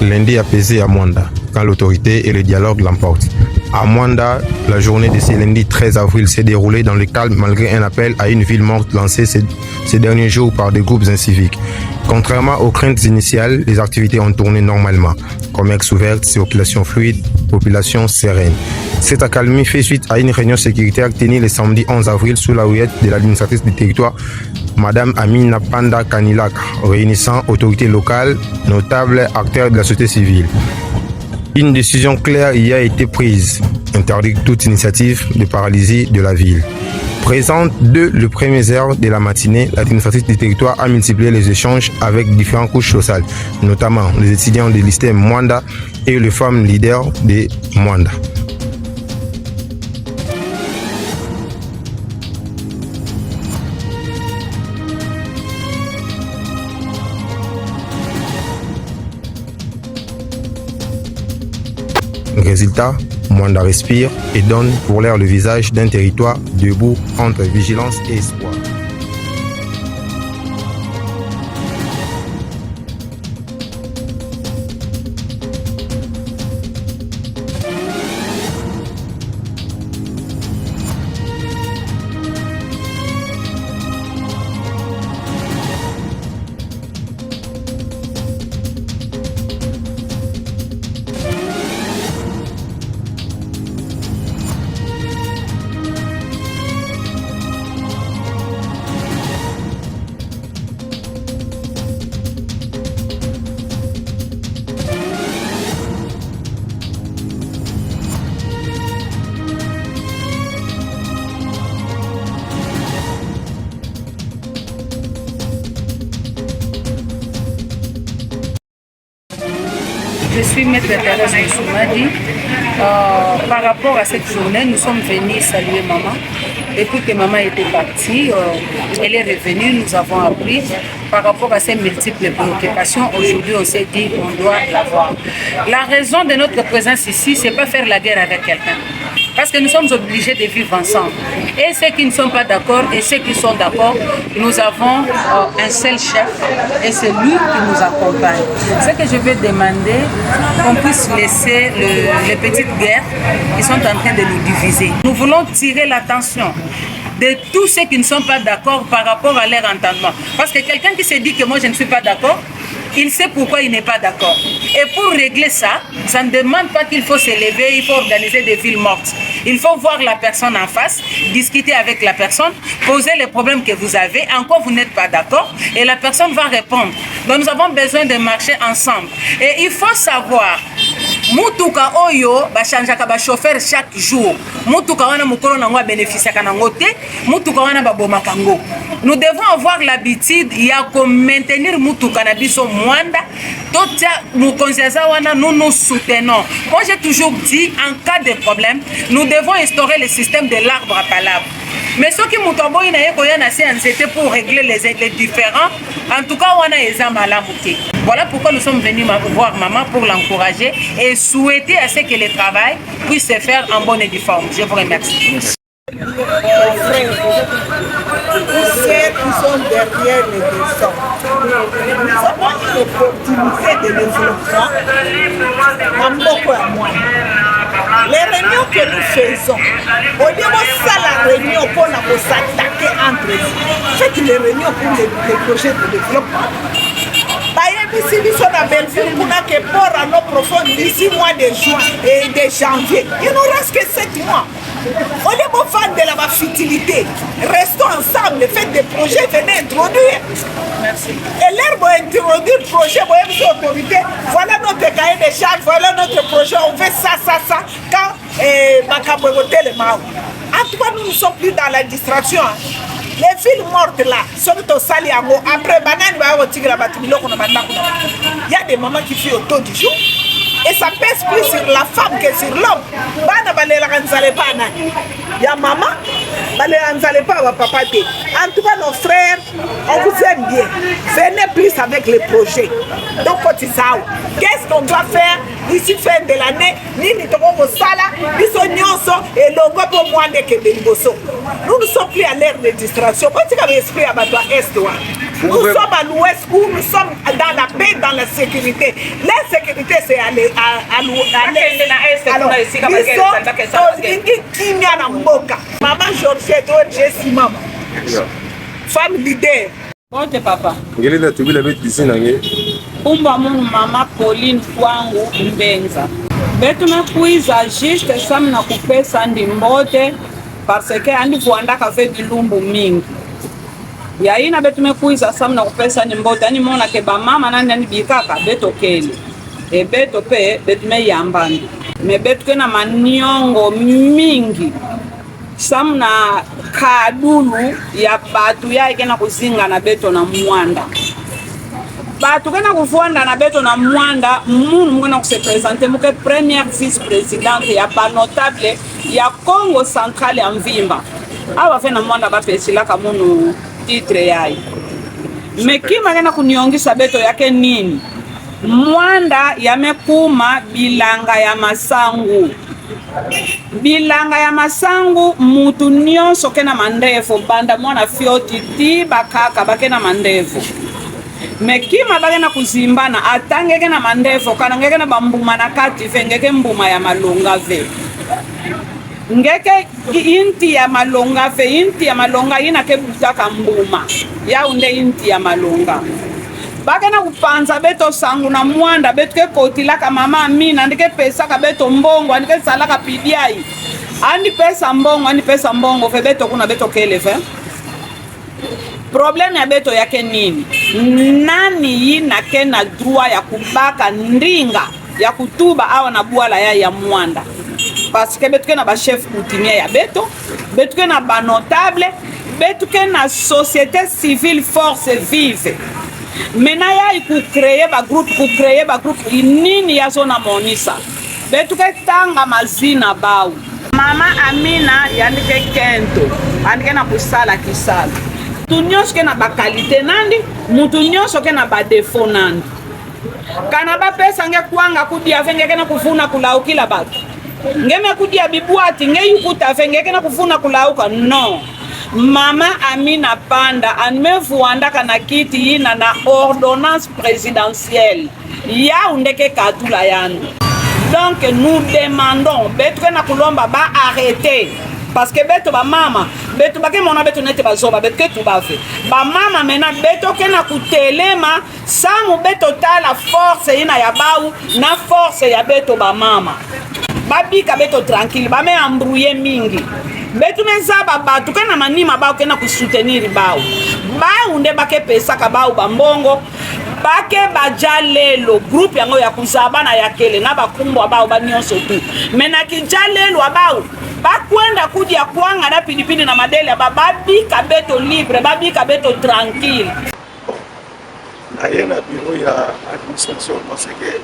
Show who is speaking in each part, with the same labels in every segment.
Speaker 1: lundi apaisé à Mwanda, quand l'autorité et le dialogue l'emportent. À Mwanda, la journée de ce lundi 13 avril s'est déroulée dans le calme malgré un appel à une ville morte lancé ces derniers jours par des groupes inciviques. Contrairement aux craintes initiales, les activités ont tourné normalement. Commerce ouvert, circulation fluide, population sereine. Cette accalmie fait suite à une réunion sécuritaire tenue le samedi 11 avril sous la houlette de l'administratrice du territoire, Madame Amina Panda Kanilak, réunissant autorités locales, notables acteurs de la société civile. Une décision claire y a été prise, interdire toute initiative de paralysie de la ville. Présente dès les premières heures de la matinée, l'administratrice du territoire a multiplié les échanges avec différentes couches sociales, notamment les étudiants de lycée Mwanda et les femmes leaders de Mwanda. Résultat, Mwanda respire et donne pour l'air le visage d'un territoire debout entre vigilance et espoir.
Speaker 2: Je suis maître Thérèse Soumadi. Par rapport à cette journée, nous sommes venus saluer maman. Depuis que maman était partie, elle est revenue, nous avons appris. Par rapport à ces multiples préoccupations, aujourd'hui on s'est dit qu'on doit la voir. La raison de notre présence ici, c'est pas faire la guerre avec quelqu'un. Parce que nous sommes obligés de vivre ensemble. Et ceux qui ne sont pas d'accord et ceux qui sont d'accord, nous avons un seul chef et c'est lui qui nous accompagne. Ce que je vais demander, qu'on puisse laisser les petites guerres qui sont en train de nous diviser. Nous voulons tirer l'attention de tous ceux qui ne sont pas d'accord par rapport à leur entendement. Parce que quelqu'un qui se dit que moi je ne suis pas d'accord, il sait pourquoi il n'est pas d'accord. Et pour régler ça, ça ne demande pas qu'il faut se lever, il faut organiser des villes mortes. Il faut voir la personne en face, discuter avec la personne, poser les problèmes que vous avez, encore vous n'êtes pas d'accord, et la personne va répondre. Donc nous avons besoin de marcher ensemble. Et il faut savoir, mutuka oyo bachanjaka ba chauffeur chaque jour. Mutuka wana mukolo nango bénéficiaka nango te, mutuka wana babomaka ngo. Nous devons avoir l'habitude ya ko maintenir mutuka na biso Mwanda. Totia mukonziaza wana nous nous soutenons. Moi j'ai toujours dit en cas de problème, nous devons instaurer le système de l'arbre à palabre. Mais ce qui mutobo ina yeko yana c'était pour régler les différends. En tout cas, on a les. Voilà pourquoi nous sommes venus voir maman pour l'encourager et souhaiter à ce que le travail puisse se faire en bonne et due forme. Je vous remercie.
Speaker 3: Tous ceux qui sont derrière les descentes, nous avons une opportunité de développement en beaucoup à moi. Les réunions que nous faisons, au lieu de ça, la réunion pour s'attaquer entre eux, faites les réunions pour les projets de développement. Ici, nous sommes à Belleville pour que pour à nos profonds d'ici mois de juin et de janvier. Il nous reste que 7 mois. On est bon fan de la futilité. Restons ensemble, faites des projets, venez introduire. Merci. Et l'air va introduire le projet, vous avez autorité. Voilà notre cahier de charges, voilà notre projet. On fait ça. Quand Bakabo est le mal. En tout cas, nous ne sommes plus dans la distraction. Les villes mortes là, après il y a des mamans qui fuient autour du jour et ça pèse plus sur la femme que sur l'homme. Il y a maman, papa. En tout cas, nos frères, On vous aime bien. Venez plus avec les projets. Donc, qu'est-ce qu'on doit faire d'ici fin de l'année? Nini Togo Sala, Biso Nyonso et Longo pour moi de Kebeliboso. Nous ne sommes plus à l'ère de distraction. Quand tu as l'esprit à Badoua Est, nous sommes à l'ouest où nous sommes dans la paix, dans la sécurité. La sécurité, c'est à l'est. Alors, maman Georgette, Jessie, maman. Femme leader.
Speaker 4: Bonjour papa.
Speaker 5: Ngelina tubila beti sinange.
Speaker 4: Umba munu mama Pauline kwangu Mbenza. Betu me kuiza juste sam na kupesa ndi mbote parce que andi kuanda kafe bilumbu mingi. Ya ina betu me kuiza sam na kupesa ndi mbote ani mona ke ba mama nani ani bikaka beto kele. E beto pe betu me yambandi. Me betu kena maniongo mingi. Sam na kadulu ya batu ya ikena kuzinga na beto na mwanda. Batu kena kufuanda na beto na mwanda, munu mwana kuse presente muke première vice-présidente ya ba notable ya Congo Central ya Mvimba. Awa fe na mwanda ba pesilaka munu titre yai. Mekima kena kuniongisa beto yake nini? Mwanda ya mekuma bilanga ya masangu. Bilanga ya masangu mutu nyonso kena mandevo banda mwana fioti ti bakaka bakena mandevo. Mekima bagena kuzimbana atange kena mandevo kana ngeke na bambuma na kati ve ngeke mbuma ya malonga ve. Ngeke inti ya malonga ve inti ya malonga ina ke butaka mbuma. Ya unde inti ya malonga. Bagena kupanza beto sangu na mwanda beto ke kotilaka mama Amina ndike pesa ka beto mbongo ndike salaka pidiai andi pesa mbongo fe beto kuna beto kele fe problème ya beto yake nini nani yina kena droit ya kubaka ndinga ya kutuba awa na bwala ya mwanda parce que beto kena ba chef coutumier ya beto kena ba notable beto kena société civile force vive. Mena ya ku créer ba groupe nini ya zona monisa betu ke tanga mazina bau mama Amina yandike kento andike na kusala kisala tunyos ke na ba qualité nandi mutu nyonso ke na ba défaut nandi kana ba pesa nge kwanga kudia venge ke na kufuna kulaukila batu ngeme kudia bibwati nge yukuta venge ke na kufuna kulauka no. Mama Amina Panda anmevuanda kana kiti yina na ordonnance présidentielle ya undeke katula yandu. Donc nous demandons beto na kulomba ba arrêter parce que beto ba mama beto ba ke mona beto nete bazoba beto ke tubafe ba mama mena beto ke na kutelema samu beto tala force yina ya bau na force ya beto ba mama babika beto tranquille ba me embrouiller mingi. Betu mezaba batu kena manima bao kena kusoutenir bao. Bao nde bake pesa ka bao bambongo. Bake bajalelo groupe yango ya kuzabana ya kele na bakumbwa bao banyonso tu. Mena kijalelo bao. Bakwenda kudia kwanga na pilipili na madele babika beto libre, babika beto tranquille.
Speaker 5: Na yena bureau ya administration parce que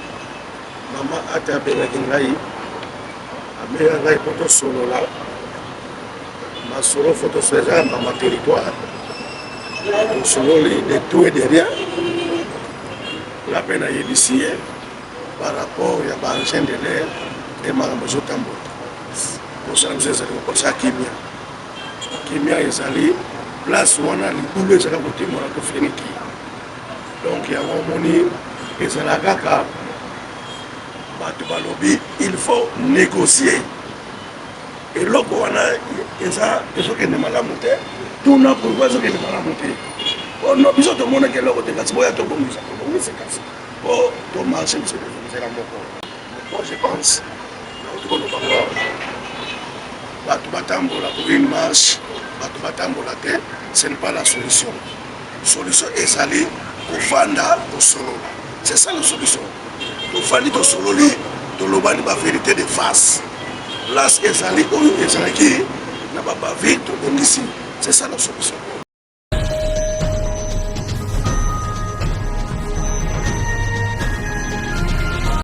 Speaker 5: mama atabela ngai. Amela ngai poto solo la. Ma solo photo sur dans ma territoire. Solo de tout et de rien. La peine à ici par rapport à l'engin de l'air et ma maison tambour. Pour ça, nous avons pour ça Kimia. Kimia est allé place où on a les boules à la côté de mon Féniki. Donc il y a un moni et c'est la gaka. Il faut négocier. Et là, on a des gens qui ne m'ont pas monté. Tout le monde pourquoi ils ne m'ont pas monté. On a besoin de monde qui est là, qui est là, qui est pour ton marché, c'est la mort. Moi, je pense, pour une marche, ce n'est pas la solution. La solution est d'aller pour Fanda, au solo. C'est ça la solution. Pour Fanda, au solo, pour la vérité de face. Là, ezali oyo ezalaki na baba vite ici, c'est ça la solution.